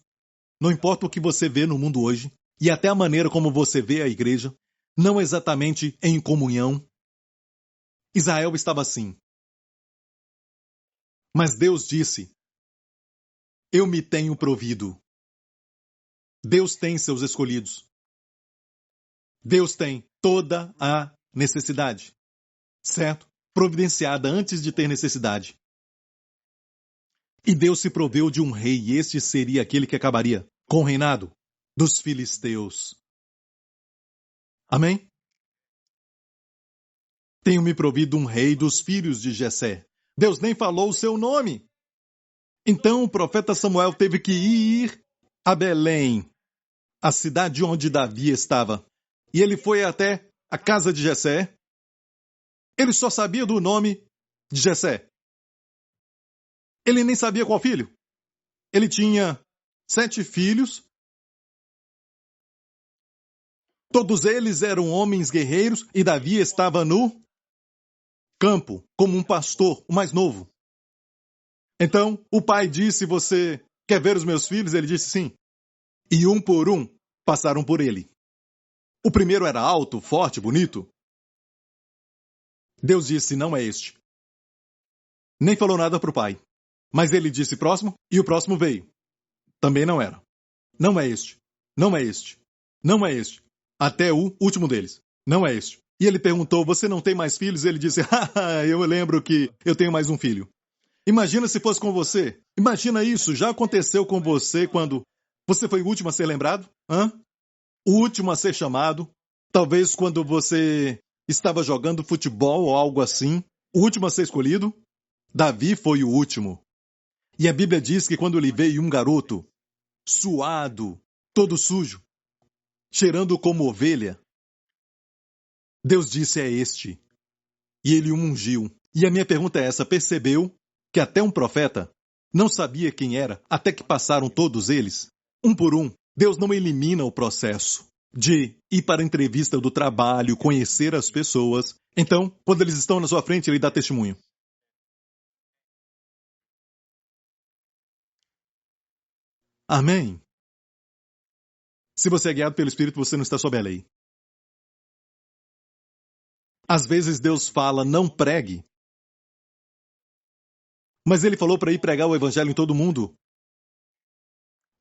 Não importa o que você vê no mundo hoje, e até a maneira como você vê a igreja, não exatamente em comunhão. Israel estava assim. Mas Deus disse, eu me tenho provido. Deus tem seus escolhidos. Deus tem toda a necessidade. Certo? Providenciada antes de ter necessidade. E Deus se proveu de um rei, e este seria aquele que acabaria com o reinado dos filisteus. Amém? Tenho me provido um rei dos filhos de Jessé. Deus nem falou o seu nome. Então o profeta Samuel teve que ir a Belém, a cidade onde Davi estava. E ele foi até a casa de Jessé. Ele só sabia do nome de Jessé. Ele nem sabia qual filho. Ele tinha 7 filhos. Todos eles eram homens guerreiros e Davi estava no campo, como um pastor, o mais novo. Então, o pai disse, você quer ver os meus filhos? Ele disse sim. E um por um passaram por ele. O primeiro era alto, forte, bonito. Deus disse, não é este. Nem falou nada para o pai. Mas ele disse próximo, e o próximo veio. Também não era. Não é este. Não é este. Não é este. Até o último deles. Não é este. E ele perguntou, você não tem mais filhos? Ele disse, eu lembro que eu tenho mais um filho. Imagina se fosse com você. Imagina isso, já aconteceu com você quando você foi o último a ser lembrado? O último a ser chamado? Talvez quando você estava jogando futebol ou algo assim. O último a ser escolhido? Davi foi o último. E a Bíblia diz que quando lhe veio um garoto, suado, todo sujo, cheirando como ovelha, Deus disse, é este. E ele o ungiu. E a minha pergunta é essa, percebeu que até um profeta não sabia quem era, até que passaram todos eles? Um por um, Deus não elimina o processo de ir para a entrevista do trabalho, conhecer as pessoas. Então, quando eles estão na sua frente, ele dá testemunho. Amém? Se você é guiado pelo Espírito, você não está sob a lei. Às vezes Deus fala, não pregue. Mas ele falou para ir pregar o evangelho em todo mundo.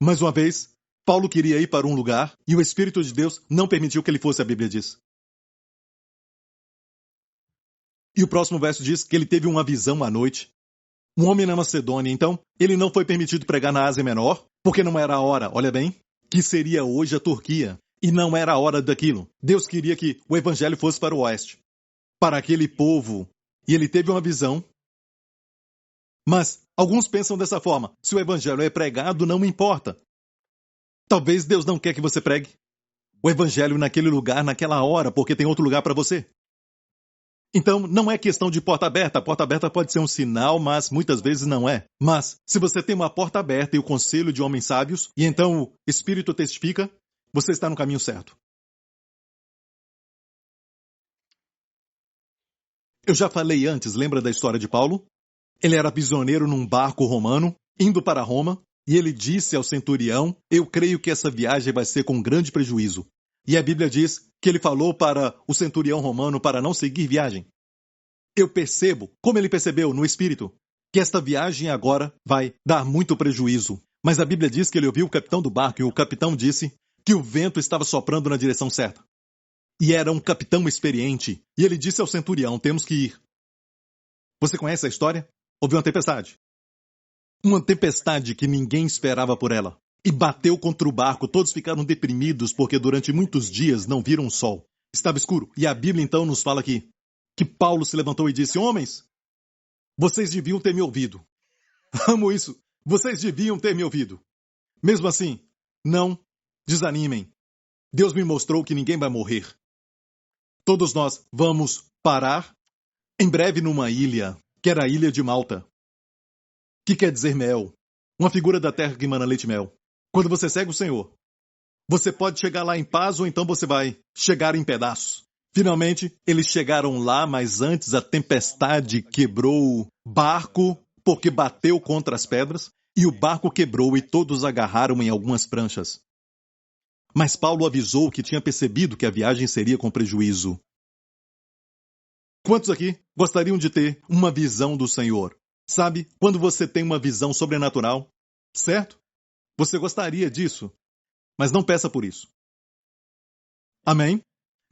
Mais uma vez, Paulo queria ir para um lugar e o Espírito de Deus não permitiu que ele fosse, a Bíblia diz. E o próximo verso diz que ele teve uma visão à noite. Um homem na Macedônia, então, ele não foi permitido pregar na Ásia Menor, porque não era a hora, olha bem, que seria hoje a Turquia. E não era a hora daquilo. Deus queria que o evangelho fosse para o oeste, para aquele povo. E ele teve uma visão. Mas alguns pensam dessa forma, se o evangelho é pregado, não importa. Talvez Deus não quer que você pregue o evangelho naquele lugar, naquela hora, porque tem outro lugar para você. Então, não é questão de porta aberta. A porta aberta pode ser um sinal, mas muitas vezes não é. Mas, se você tem uma porta aberta e o conselho de homens sábios, e então o Espírito testifica, você está no caminho certo. Eu já falei antes, lembra da história de Paulo? Ele era prisioneiro num barco romano, indo para Roma, e ele disse ao centurião, eu creio que essa viagem vai ser com grande prejuízo. E a Bíblia diz que ele falou para o centurião romano para não seguir viagem. Eu percebo, como ele percebeu no Espírito, que esta viagem agora vai dar muito prejuízo. Mas a Bíblia diz que ele ouviu o capitão do barco e o capitão disse que o vento estava soprando na direção certa. E era um capitão experiente. E ele disse ao centurião, temos que ir. Você conhece a história? Houve uma tempestade. Uma tempestade que ninguém esperava por ela. E bateu contra o barco, todos ficaram deprimidos porque durante muitos dias não viram o sol. Estava escuro. E a Bíblia então nos fala aqui que Paulo se levantou e disse: homens, vocês deviam ter me ouvido. Amo isso. Vocês deviam ter me ouvido. Mesmo assim, não desanimem. Deus me mostrou que ninguém vai morrer. Todos nós vamos parar em breve numa ilha, que era a ilha de Malta. Que quer dizer mel. Uma figura da terra que emana leite e mel. Quando você segue o Senhor, você pode chegar lá em paz ou então você vai chegar em pedaços. Finalmente, eles chegaram lá, mas antes a tempestade quebrou o barco porque bateu contra as pedras e o barco quebrou e todos agarraram em algumas pranchas. Mas Paulo avisou que tinha percebido que a viagem seria com prejuízo. Quantos aqui gostariam de ter uma visão do Senhor? Sabe, quando você tem uma visão sobrenatural, certo? Você gostaria disso, mas não peça por isso. Amém?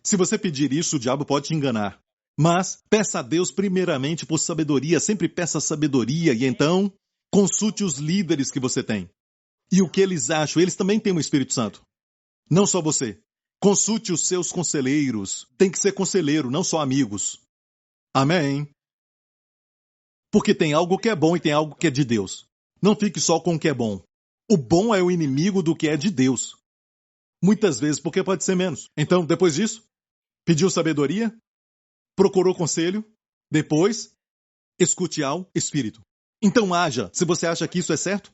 Se você pedir isso, o diabo pode te enganar. Mas peça a Deus primeiramente por sabedoria, sempre peça sabedoria e então consulte os líderes que você tem. E o que eles acham? Eles também têm o Espírito Santo. Não só você. Consulte os seus conselheiros. Tem que ser conselheiro, não só amigos. Amém? Porque tem algo que é bom e tem algo que é de Deus. Não fique só com o que é bom. O bom é o inimigo do que é de Deus. Muitas vezes porque pode ser menos. Então, depois disso, pediu sabedoria, procurou conselho, depois, escute ao Espírito. Então haja, se você acha que isso é certo.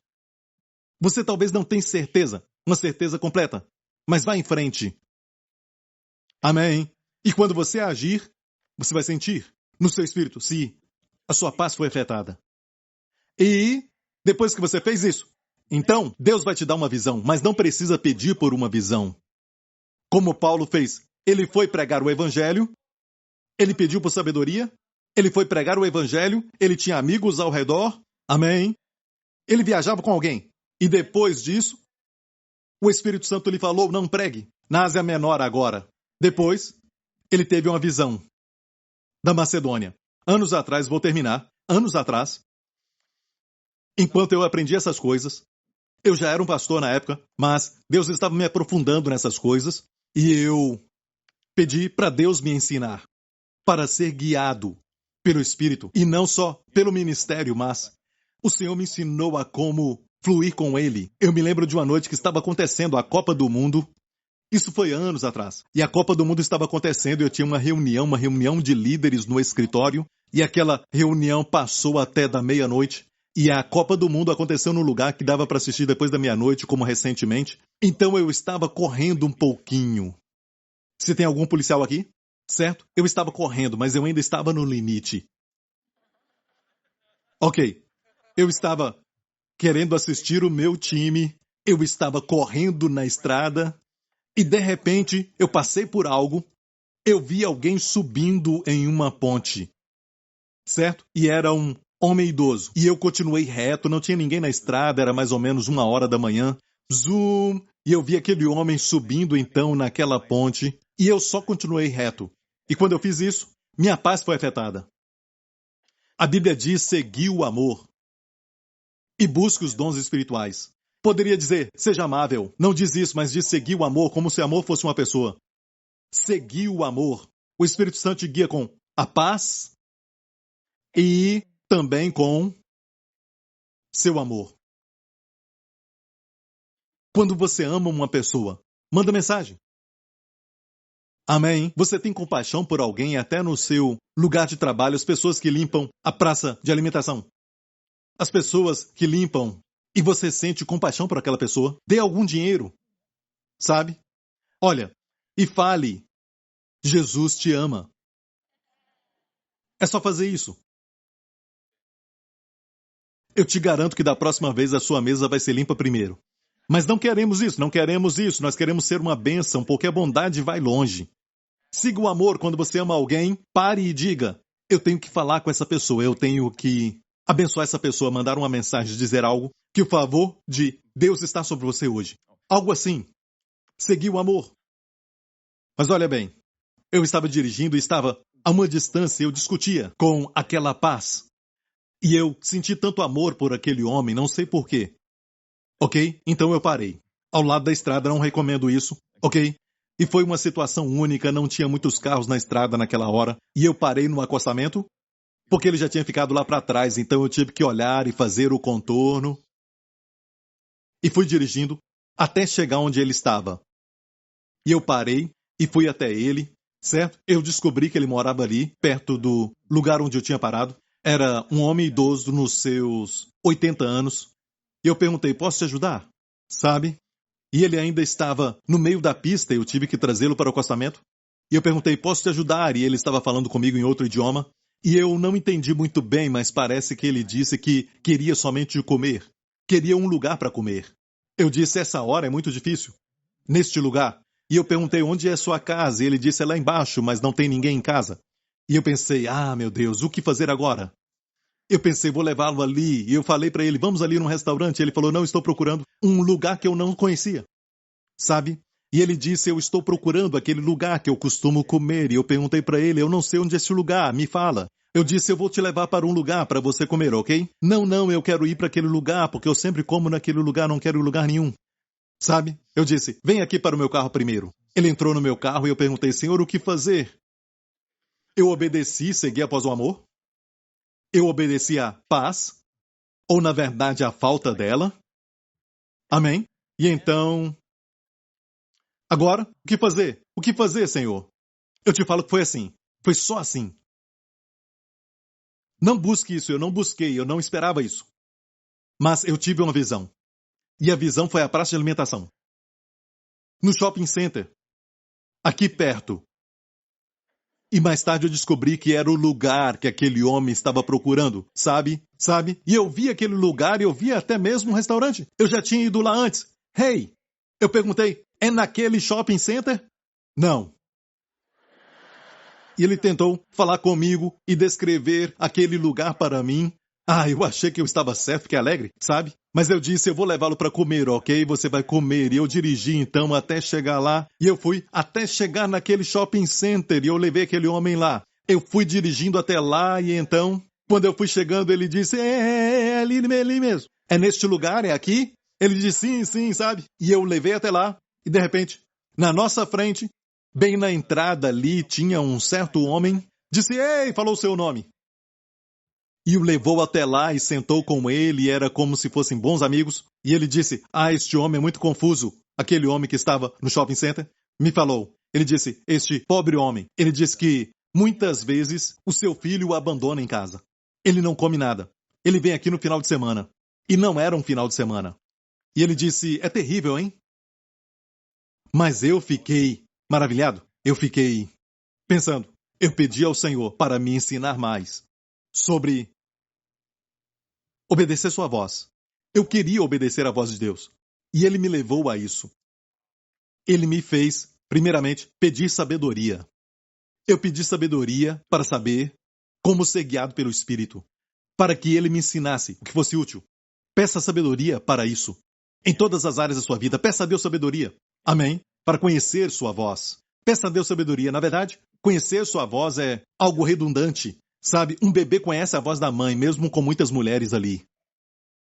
Você talvez não tenha certeza, uma certeza completa, mas vá em frente. Amém? E quando você agir, você vai sentir no seu espírito se a sua paz foi afetada. E depois que você fez isso, então Deus vai te dar uma visão, mas não precisa pedir por uma visão. Como Paulo fez, ele foi pregar o evangelho, ele pediu por sabedoria, ele foi pregar o evangelho, ele tinha amigos ao redor, amém? Ele viajava com alguém. E depois disso, o Espírito Santo lhe falou, não pregue, na Ásia Menor agora. Depois, ele teve uma visão da Macedônia. Anos atrás, vou terminar, anos atrás, enquanto eu aprendi essas coisas, eu já era um pastor na época, mas Deus estava me aprofundando nessas coisas, e eu pedi para Deus me ensinar, para ser guiado pelo Espírito, e não só pelo ministério, mas o Senhor me ensinou a como fluir com Ele. Eu me lembro de uma noite que estava acontecendo a Copa do Mundo. Isso foi anos atrás. E a Copa do Mundo estava acontecendo e eu tinha uma reunião de líderes no escritório. E aquela reunião passou até da meia-noite. E a Copa do Mundo aconteceu num lugar que dava para assistir depois da meia-noite, como recentemente. Então eu estava correndo um pouquinho. Se tem algum policial aqui? Certo? Eu estava correndo, mas eu ainda estava no limite. Ok. Eu estava querendo assistir o meu time. Eu estava correndo na estrada. E de repente, eu passei por algo, eu vi alguém subindo em uma ponte, certo? E era um homem idoso. E eu continuei reto, não tinha ninguém na estrada, era mais ou menos 1h da manhã. Zoom! E eu vi aquele homem subindo então naquela ponte, e eu só continuei reto. E quando eu fiz isso, minha paz foi afetada. A Bíblia diz, segui o amor e busque os dons espirituais. Poderia dizer, seja amável. Não diz isso, mas diz seguir o amor como se amor fosse uma pessoa. Seguir o amor. O Espírito Santo te guia com a paz e também com seu amor. Quando você ama uma pessoa, manda mensagem. Amém? Você tem compaixão por alguém até no seu lugar de trabalho, as pessoas que limpam a praça de alimentação. As pessoas que limpam e você sente compaixão por aquela pessoa, dê algum dinheiro, sabe? Olha, e fale, Jesus te ama. É só fazer isso. Eu te garanto que da próxima vez a sua mesa vai ser limpa primeiro. Mas não queremos isso, nós queremos ser uma bênção, porque a bondade vai longe. Siga o amor quando você ama alguém, pare e diga, eu tenho que falar com essa pessoa, eu tenho que abençoar essa pessoa, mandar uma mensagem, dizer algo, que o favor de Deus está sobre você hoje. Algo assim. Seguir o amor. Mas olha bem, eu estava dirigindo e estava a uma distância, eu discutia com aquela paz. E eu senti tanto amor por aquele homem, não sei porquê. Ok? Então eu parei. Ao lado da estrada, não recomendo isso. Ok? E foi uma situação única, não tinha muitos carros na estrada naquela hora. E eu parei no acostamento, porque ele já tinha ficado lá para trás, então eu tive que olhar e fazer o contorno. E fui dirigindo até chegar onde ele estava. E eu parei e fui até ele, certo? Eu descobri que ele morava ali, perto do lugar onde eu tinha parado. Era um homem idoso nos seus 80 anos. E eu perguntei, posso te ajudar? Sabe? E ele ainda estava no meio da pista, eu tive que trazê-lo para o acostamento. E eu perguntei, posso te ajudar? E ele estava falando comigo em outro idioma. E eu não entendi muito bem, mas parece que ele disse que queria somente comer. Queria um lugar para comer. Eu disse, essa hora é muito difícil. Neste lugar. E eu perguntei, onde é sua casa? E ele disse, é lá embaixo, mas não tem ninguém em casa. E eu pensei, meu Deus, o que fazer agora? Eu pensei, vou levá-lo ali. E eu falei para ele, vamos ali num restaurante. Ele falou, não, estou procurando um lugar que eu não conhecia. Sabe? E ele disse, eu estou procurando aquele lugar que eu costumo comer. E eu perguntei para ele, eu não sei onde é esse lugar, me fala. Eu disse, eu vou te levar para um lugar para você comer, ok? Não, eu quero ir para aquele lugar, porque eu sempre como naquele lugar, não quero lugar nenhum. Sabe? Eu disse, vem aqui para o meu carro primeiro. Ele entrou no meu carro e eu perguntei, senhor, o que fazer? Eu obedeci, segui após o amor? Eu obedeci à paz? Ou, na verdade, à falta dela? Amém? E então... Agora, o que fazer? O que fazer, senhor? Eu te falo que foi assim. Foi só assim. Não busque isso, eu não busquei, eu não esperava isso. Mas eu tive uma visão. E a visão foi a praça de alimentação. No shopping center. Aqui perto. E mais tarde eu descobri que era o lugar que aquele homem estava procurando, sabe? E eu vi aquele lugar e eu vi até mesmo um restaurante. Eu já tinha ido lá antes. Hey! Eu perguntei, é naquele shopping center? Não. E ele tentou falar comigo e descrever aquele lugar para mim. Eu achei que eu estava certo, fiquei alegre, sabe? Mas eu disse, eu vou levá-lo para comer, ok? Você vai comer. E eu dirigi então até chegar lá. E eu fui até chegar naquele shopping center e eu levei aquele homem lá. Eu fui dirigindo até lá e então, quando eu fui chegando, ele disse, é ali mesmo. É neste lugar, é aqui? Ele disse, sim, sabe? E eu levei até lá e de repente, na nossa frente, bem na entrada ali, tinha um certo homem. Disse, ei, falou o seu nome. E o levou até lá e sentou com ele, e era como se fossem bons amigos. E ele disse, este homem é muito confuso. Aquele homem que estava no shopping center me falou. Ele disse, este pobre homem. Ele disse que muitas vezes o seu filho o abandona em casa. Ele não come nada. Ele vem aqui no final de semana. E não era um final de semana. E ele disse, é terrível, hein? Mas eu fiquei maravilhado. Eu fiquei pensando. Eu pedi ao Senhor para me ensinar mais sobre obedecer sua voz. Eu queria obedecer à voz de Deus. E ele me levou a isso. Ele me fez, primeiramente, pedir sabedoria. Eu pedi sabedoria para saber como ser guiado pelo Espírito, para que ele me ensinasse o que fosse útil. Peça sabedoria para isso. Em todas as áreas da sua vida, peça a Deus sabedoria. Amém? Para conhecer sua voz. Peça a Deus sabedoria. Na verdade, conhecer sua voz é algo redundante. Sabe, um bebê conhece a voz da mãe, mesmo com muitas mulheres ali.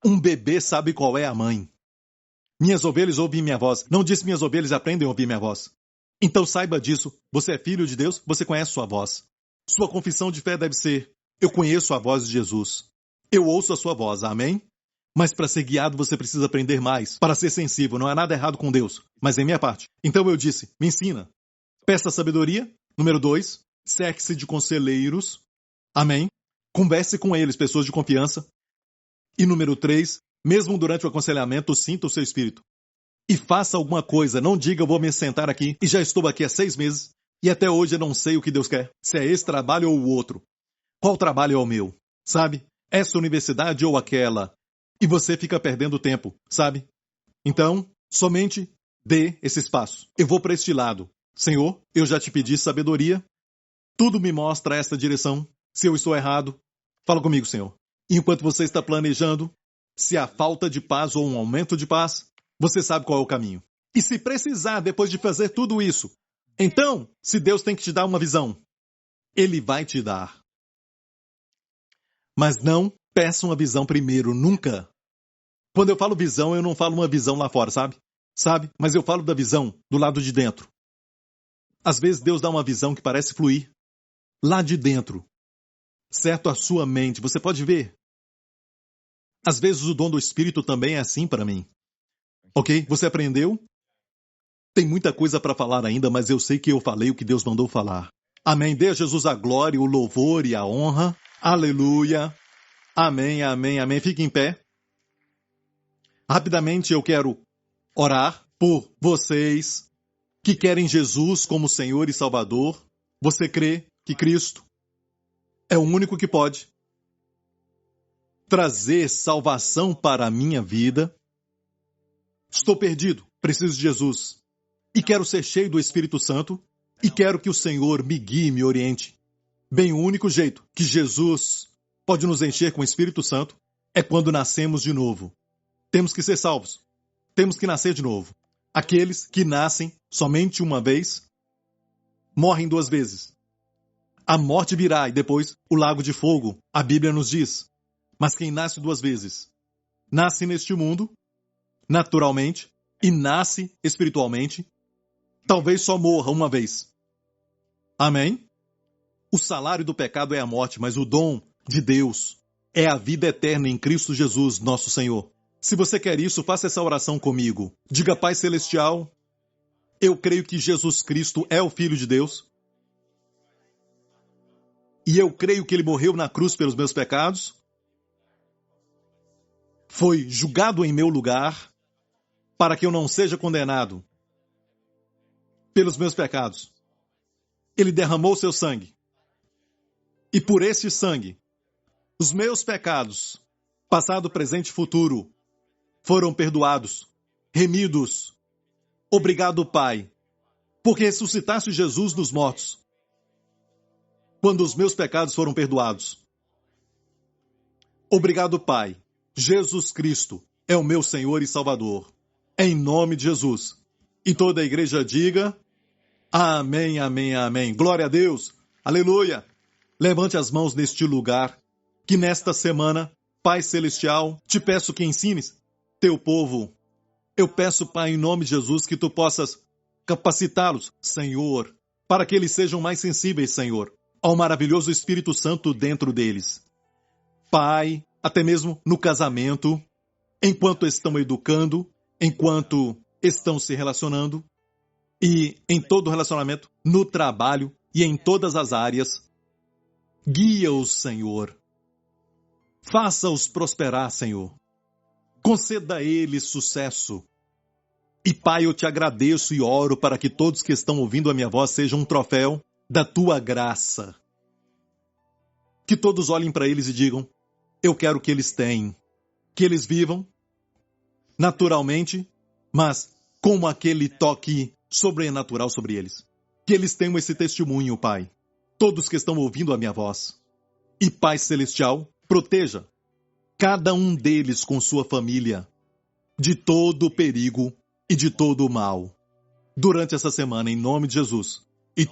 Um bebê sabe qual é a mãe. Minhas ovelhas ouvem minha voz. Não disse minhas ovelhas aprendem a ouvir minha voz. Então saiba disso. Você é filho de Deus, você conhece sua voz. Sua confissão de fé deve ser, eu conheço a voz de Jesus. Eu ouço a sua voz, amém? Mas para ser guiado você precisa aprender mais. Para ser sensível, não há nada errado com Deus. Mas em minha parte. Então eu disse, me ensina. Peça sabedoria. Número 2, cerque-se de conselheiros. Amém? Converse com eles, pessoas de confiança. E número 3, mesmo durante o aconselhamento, sinta o seu espírito. E faça alguma coisa, não diga eu vou me sentar aqui e já estou aqui há 6 meses e até hoje eu não sei o que Deus quer. Se é esse trabalho ou o outro. Qual trabalho é o meu? Sabe? Essa universidade ou aquela? E você fica perdendo tempo, sabe? Então, somente dê esse espaço. Eu vou para este lado. Senhor, eu já te pedi sabedoria. Tudo me mostra esta direção. Se eu estou errado, fala comigo, Senhor. E enquanto você está planejando, se há falta de paz ou um aumento de paz, você sabe qual é o caminho. E se precisar, depois de fazer tudo isso, então, se Deus tem que te dar uma visão, Ele vai te dar. Mas não Peça uma visão primeiro, nunca. Quando eu falo visão, eu não falo uma visão lá fora, sabe? Mas eu falo da visão do lado de dentro. Às vezes Deus dá uma visão que parece fluir lá de dentro. Certo? A sua mente, você pode ver. Às vezes o dom do Espírito também é assim para mim. Ok? Você aprendeu? Tem muita coisa para falar ainda, mas eu sei que eu falei o que Deus mandou falar. Amém. Dê a Jesus a glória, o louvor e a honra. Aleluia. Amém, amém, amém. Fique em pé. Rapidamente eu quero orar por vocês que querem Jesus como Senhor e Salvador. Você crê que Cristo é o único que pode trazer salvação para a minha vida? Estou perdido, preciso de Jesus. E quero ser cheio do Espírito Santo. E quero que o Senhor me guie e me oriente. Bem, o único jeito que Jesus pode nos encher com o Espírito Santo é quando nascemos de novo. Temos que ser salvos. Temos que nascer de novo. Aqueles que nascem somente uma vez, morrem duas vezes. A morte virá e depois o lago de fogo, a Bíblia nos diz. Mas quem nasce duas vezes, nasce neste mundo, naturalmente, e nasce espiritualmente, talvez só morra uma vez. Amém? O salário do pecado é a morte, mas o dom de Deus é a vida eterna em Cristo Jesus, nosso Senhor. Se você quer isso, faça essa oração comigo. Diga: Pai Celestial, eu creio que Jesus Cristo é o Filho de Deus. E eu creio que Ele morreu na cruz pelos meus pecados. Foi julgado em meu lugar para que eu não seja condenado pelos meus pecados. Ele derramou seu sangue. E por este sangue, os meus pecados, passado, presente e futuro, foram perdoados, remidos. Obrigado, Pai, porque ressuscitaste Jesus dos mortos, quando os meus pecados foram perdoados. Obrigado, Pai. Jesus Cristo é o meu Senhor e Salvador. Em nome de Jesus. E toda a igreja diga: amém, amém, amém. Glória a Deus. Aleluia. Levante as mãos neste lugar, que nesta semana, Pai Celestial, te peço que ensines teu povo. Eu peço, Pai, em nome de Jesus, que tu possas capacitá-los, Senhor, para que eles sejam mais sensíveis, Senhor, ao maravilhoso Espírito Santo dentro deles. Pai, até mesmo no casamento, enquanto estão educando, enquanto estão se relacionando, e em todo relacionamento, no trabalho e em todas as áreas, guia-os, Senhor. Faça-os prosperar, Senhor. Conceda a eles sucesso. E, Pai, eu te agradeço e oro para que todos que estão ouvindo a minha voz sejam um troféu da tua graça. Que todos olhem para eles e digam: eu quero que eles tenham. Que eles vivam naturalmente, mas com aquele toque sobrenatural sobre eles. Que eles tenham esse testemunho, Pai. Todos que estão ouvindo a minha voz. E, Pai Celestial, proteja cada um deles com sua família de todo o perigo e de todo o mal durante essa semana, em nome de Jesus. E